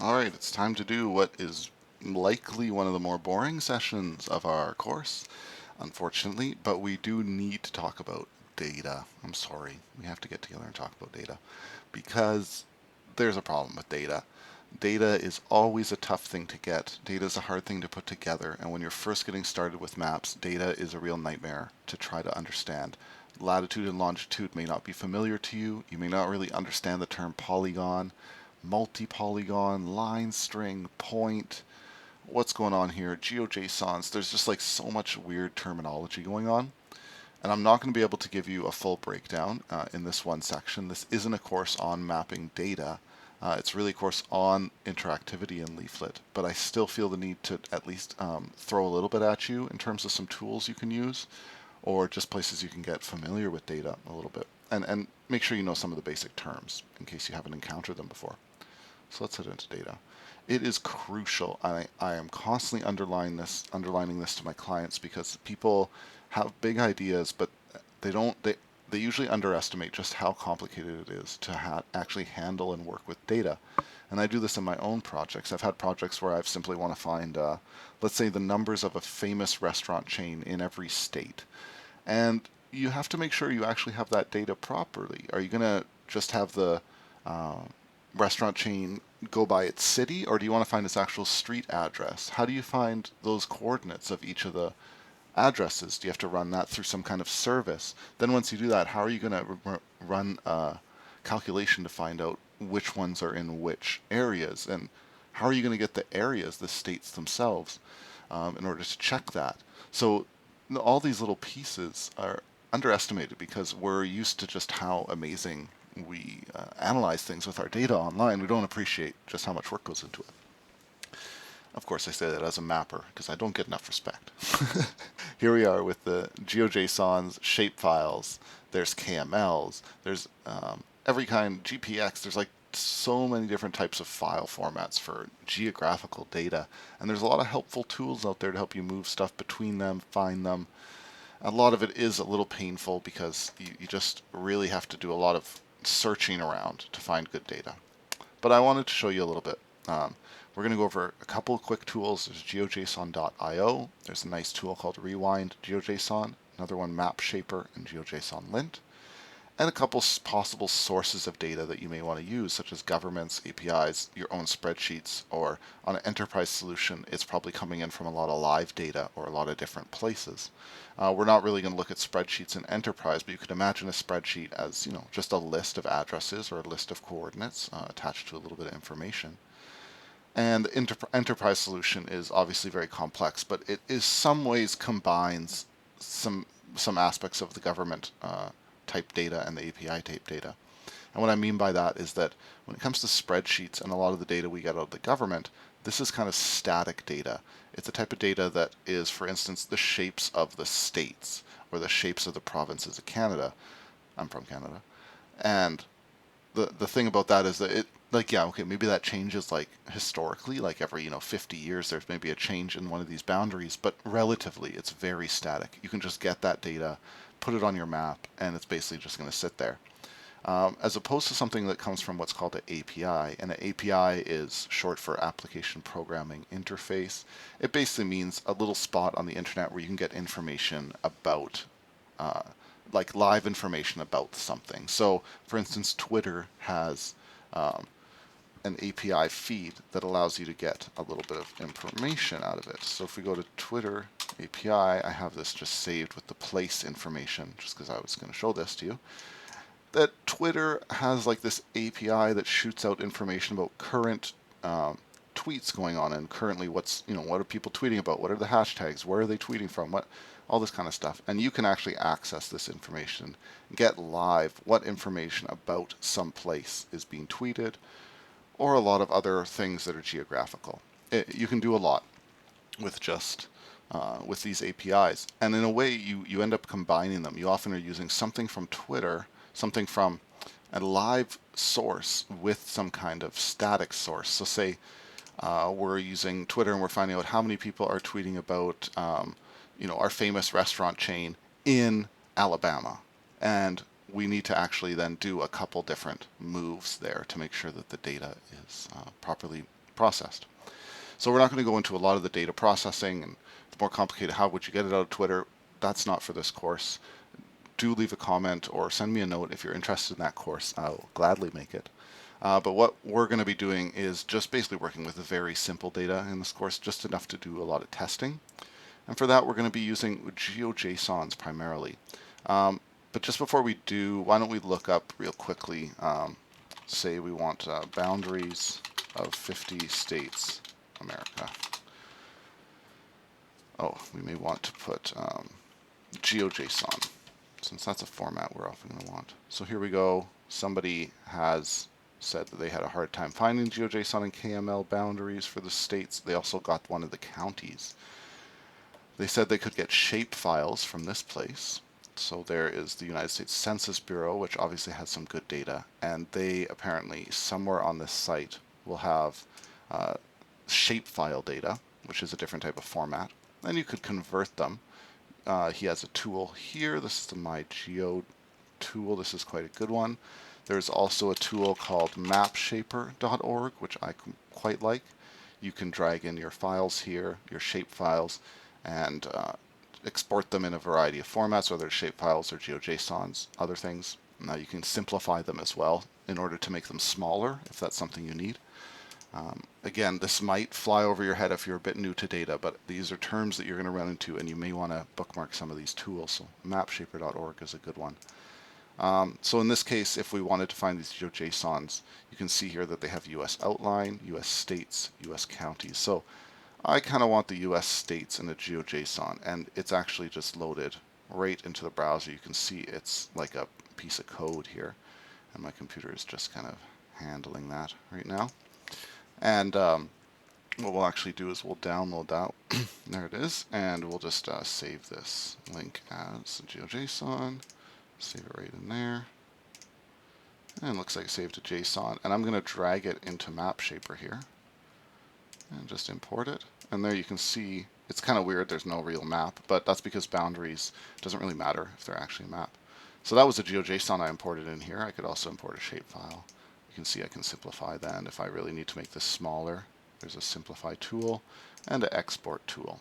Alright, it's time to do what is likely one of the more boring sessions of our course, unfortunately, but we do need to talk about data. I'm sorry, we have to get together and talk about data because there's a problem with data. Data is always a tough thing to get. Data is a hard thing to put together, and when you're first getting started with maps, data is a real nightmare to try to understand. Latitude and longitude may not be familiar to you. You may not really understand the term polygon, multi-polygon, line, string, point. What's going on here? GeoJSONs. There's just like so much weird terminology going on. And I'm not going to be able to give you a full breakdown in this one section. This isn't a course on mapping data. It's really a course on interactivity in Leaflet, but I still feel the need to at least throw a little bit at you in terms of some tools you can use, or just places you can get familiar with data a little bit, and make sure you know some of the basic terms in case you haven't encountered them before. So let's head into data. It is crucial. I am constantly underlining this to my clients because people have big ideas, but they usually underestimate just how complicated it is to actually handle and work with data. And I do this in my own projects. I've had projects where I've simply want to find, let's say, the numbers of a famous restaurant chain in every state. And you have to make sure you actually have that data properly. Are you going to just have the uh, restaurant chain go by its city, or do you want to find its actual street address? How do you find those coordinates of each of the addresses? Do you have to run that through some kind of service? Then once you do that, how are you going to run a calculation to find out which ones are in which areas? And how are you going to get the areas, the states themselves, in order to check that? So all these little pieces are underestimated because we're used to just how amazing we analyze things with our data online. We don't appreciate just how much work goes into it. Of course, I say that as a mapper because I don't get enough respect. Here we are with the GeoJSONs, shapefiles, there's KMLs, there's every kind, GPX, there's like so many different types of file formats for geographical data. And there's a lot of helpful tools out there to help you move stuff between them, find them. A lot of it is a little painful because you just really have to do a lot of searching around to find good data. But I wanted to show you a little bit. We're going to go over a couple of quick tools. There's geojson.io. There's a nice tool called Rewind GeoJSON. Another one, MapShaper and GeoJSON Lint. And a couple possible sources of data that you may want to use, such as governments, APIs, your own spreadsheets, or on an enterprise solution, it's probably coming in from a lot of live data or a lot of different places. We're not really going to look at spreadsheets in enterprise, but you could imagine a spreadsheet as, just a list of addresses or a list of coordinates attached to a little bit of information. And the enterprise solution is obviously very complex, but it is some ways combines some aspects of the government type data and the API type data. And what I mean by that is that when it comes to spreadsheets and a lot of the data we get out of the government, this is kind of static data. It's a type of data that is, for instance, the shapes of the states or the shapes of the provinces of Canada. I'm from Canada. And the thing about that is that maybe that changes like historically, like every 50 years there's maybe a change in one of these boundaries, but relatively it's very static. You can just get that data, put it on your map, and it's basically just going to sit there. As opposed to something that comes from what's called an API, and an API is short for Application Programming Interface. It basically means a little spot on the internet where you can get information about like live information about something. So, for instance, Twitter has an API feed that allows you to get a little bit of information out of it. So if we go to Twitter API, I have this just saved with the place information, just because I was going to show this to you. That Twitter has like this API that shoots out information about current tweets going on, and currently what are people tweeting about? What are the hashtags? Where are they tweeting from? All this kind of stuff. And you can actually access this information, get live what information about some place is being tweeted, or a lot of other things that are geographical. You can do a lot with just with these APIs, and in a way you end up combining them. You often are using something from Twitter, something from a live source with some kind of static source. So say we're using Twitter and we're finding out how many people are tweeting about our famous restaurant chain in Alabama, and we need to actually then do a couple different moves there to make sure that the data is properly processed. So we're not going to go into a lot of the data processing and the more complicated how would you get it out of Twitter. That's not for this course. Do leave a comment or send me a note if you're interested in that course. I'll gladly make it. But what we're going to be doing is just basically working with very simple data in this course, just enough to do a lot of testing. And for that, we're going to be using GeoJSONs primarily. But just before we do, why don't we look up real quickly, say we want boundaries of 50 states, America. Oh, we may want to put GeoJSON, since that's a format we're often going to want. So here we go. Somebody has said that they had a hard time finding GeoJSON and KML boundaries for the states. They also got one of the counties. They said they could get shape files from this place. So there is the United States Census Bureau, which obviously has some good data, and they apparently somewhere on this site will have shapefile data, which is a different type of format, and you could convert them. He has a tool here. This is the MyGeo tool. This is quite a good one. There's also a tool called mapshaper.org, which I quite like. You can drag in your files here, your shape files, and export them in a variety of formats, whether it's shape files or GeoJSONs, other things. Now you can simplify them as well in order to make them smaller if that's something you need. Again, this might fly over your head if you're a bit new to data, but these are terms that you're going to run into, and you may want to bookmark some of these tools. So mapshaper.org is a good one. So in this case, if we wanted to find these GeoJSONs, you can see here that they have US outline, US states, US counties. So I kind of want the US states in a GeoJSON, and it's actually just loaded right into the browser. You can see it's like a piece of code here, and my computer is just kind of handling that right now. And what we'll actually do is we'll download that. There it is, and we'll just save this link as GeoJSON. Save it right in there. And it looks like it saved to JSON. And I'm going to drag it into Mapshaper here. And just import it. And there you can see, it's kind of weird, there's no real map, but that's because boundaries doesn't really matter if they're actually a map. So that was a GeoJSON I imported in here. I could also import a shapefile. You can see I can simplify that, and if I really need to make this smaller, there's a simplify tool and an export tool.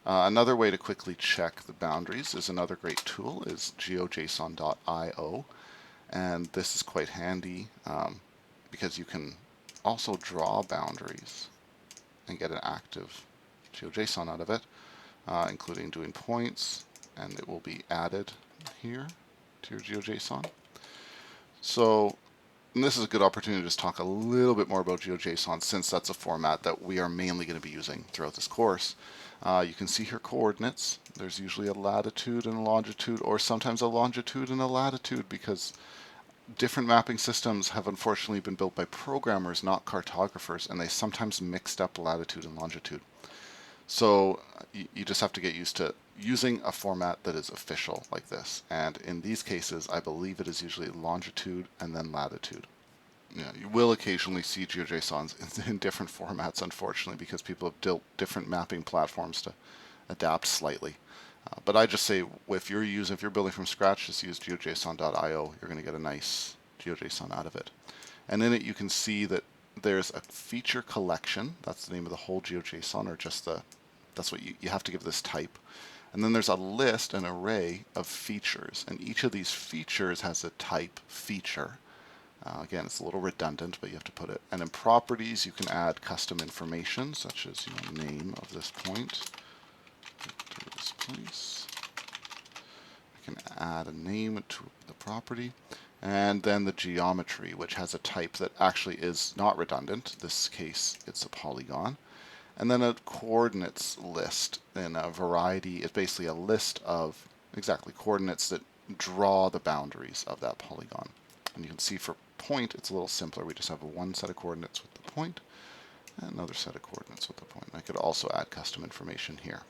Another way to quickly check the boundaries is another great tool is GeoJSON.io, and this is quite handy because you can also draw boundaries and get an active GeoJSON out of it, including doing points, and it will be added here to your GeoJSON. So and this is a good opportunity to just talk a little bit more about GeoJSON, since that's a format that we are mainly going to be using throughout this course. You can see here coordinates. There's usually a latitude and a longitude, or sometimes a longitude and a latitude, because different mapping systems have unfortunately been built by programmers, not cartographers, and they sometimes mixed up latitude and longitude. So you just have to get used to using a format that is official like this. And in these cases, I believe it is usually longitude and then latitude. You will occasionally see GeoJSONs in different formats, unfortunately, because people have built different mapping platforms to adapt slightly. But I just say, if you're building from scratch, just use GeoJSON.io. You're going to get a nice GeoJSON out of it. And in it, you can see that there's a feature collection. That's the name of the whole GeoJSON, or just that's what you have to give this type. And then there's a list, an array of features, and each of these features has a type feature. Again, it's a little redundant, but you have to put it. And in properties, you can add custom information, such as name of this point to this place. I can add a name to the property, and then the geometry, which has a type that actually is not redundant. In this case, it's a polygon. And then a coordinates list in a variety. It's basically a list of coordinates that draw the boundaries of that polygon. And you can see for point, it's a little simpler. We just have one set of coordinates with the point and another set of coordinates with the point. I could also add custom information here.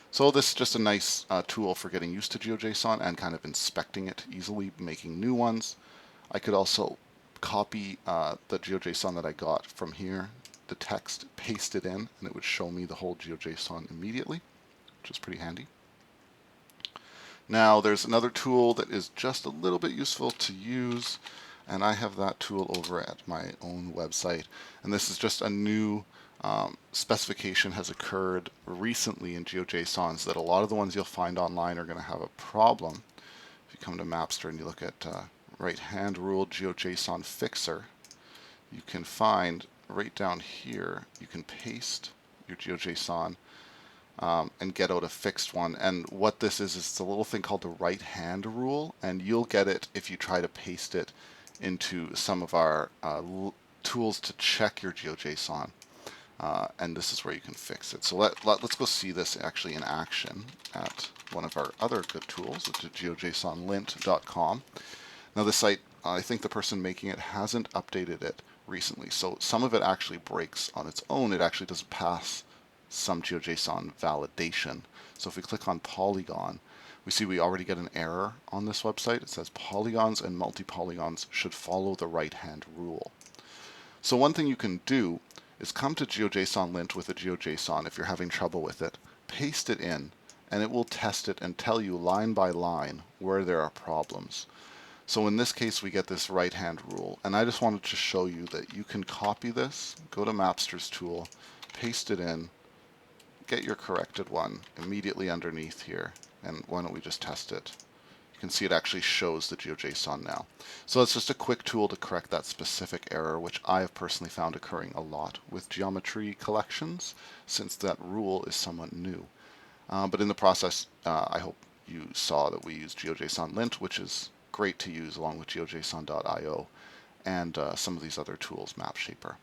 So this is just a nice tool for getting used to GeoJSON and kind of inspecting it easily, making new ones. I could also copy the GeoJSON that I got from here, the text, paste it in, and it would show me the whole GeoJSON immediately, which is pretty handy. Now there's another tool that is just a little bit useful to use, and I have that tool over at my own website. And this is just a new specification has occurred recently in GeoJSON, so that a lot of the ones you'll find online are going to have a problem. If you come to Mapster and you look at right-hand rule GeoJSON fixer, you can find right down here, you can paste your GeoJSON and get out a fixed one. And what this is it's a little thing called the right-hand rule, and you'll get it if you try to paste it into some of our tools to check your GeoJSON. And this is where you can fix it. So let's go see this actually in action at one of our other good tools, which is geojsonlint.com. Now this site, I think the person making it hasn't updated it recently, so some of it actually breaks on its own. It actually doesn't pass some GeoJSON validation. So if we click on polygon, we see we already get an error on this website. It says polygons and multi-polygons should follow the right-hand rule. So one thing you can do is come to GeoJSON lint with a GeoJSON if you're having trouble with it, paste it in, and it will test it and tell you line by line where there are problems. So in this case, we get this right-hand rule, and I just wanted to show you that you can copy this, go to Mapster's tool, paste it in, get your corrected one immediately underneath here, and why don't we just test it? You can see it actually shows the GeoJSON now. So it's just a quick tool to correct that specific error, which I have personally found occurring a lot with geometry collections, since that rule is somewhat new. But in the process, I hope you saw that we use GeoJSON lint, which is great to use along with geojson.io and some of these other tools, MapShaper.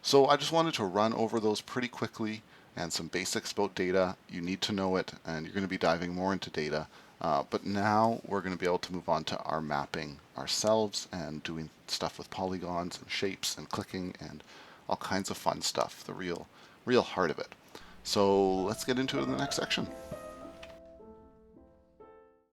So I just wanted to run over those pretty quickly and some basics about data. You need to know it, and you're going to be diving more into data. But now we're going to be able to move on to our mapping ourselves and doing stuff with polygons and shapes and clicking and all kinds of fun stuff, the real heart of it. So let's get into it in the next section.